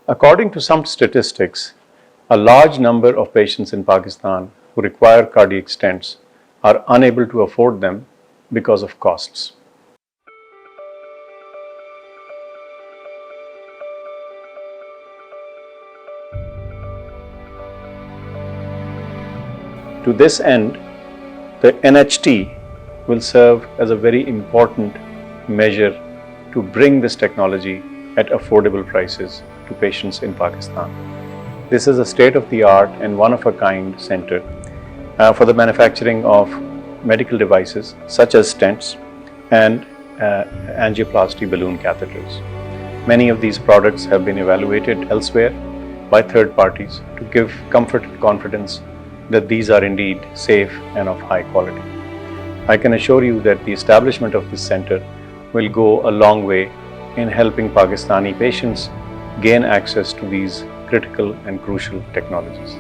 According to some statistics, a large number of patients in Pakistan who require cardiac stents are unable to afford them because of costs. To this end, the NHT will serve as a very important measure to bring this technology at affordable prices to patients in Pakistan. This is a state-of-the-art and one-of-a-kind center for the manufacturing of medical devices such as stents and angioplasty balloon catheters. Many of these products have been evaluated elsewhere by third parties to give comfort and confidence that these are indeed safe and of high quality. I can assure you that the establishment of this center will go a long way in helping Pakistani patients gain access to these critical and crucial technologies.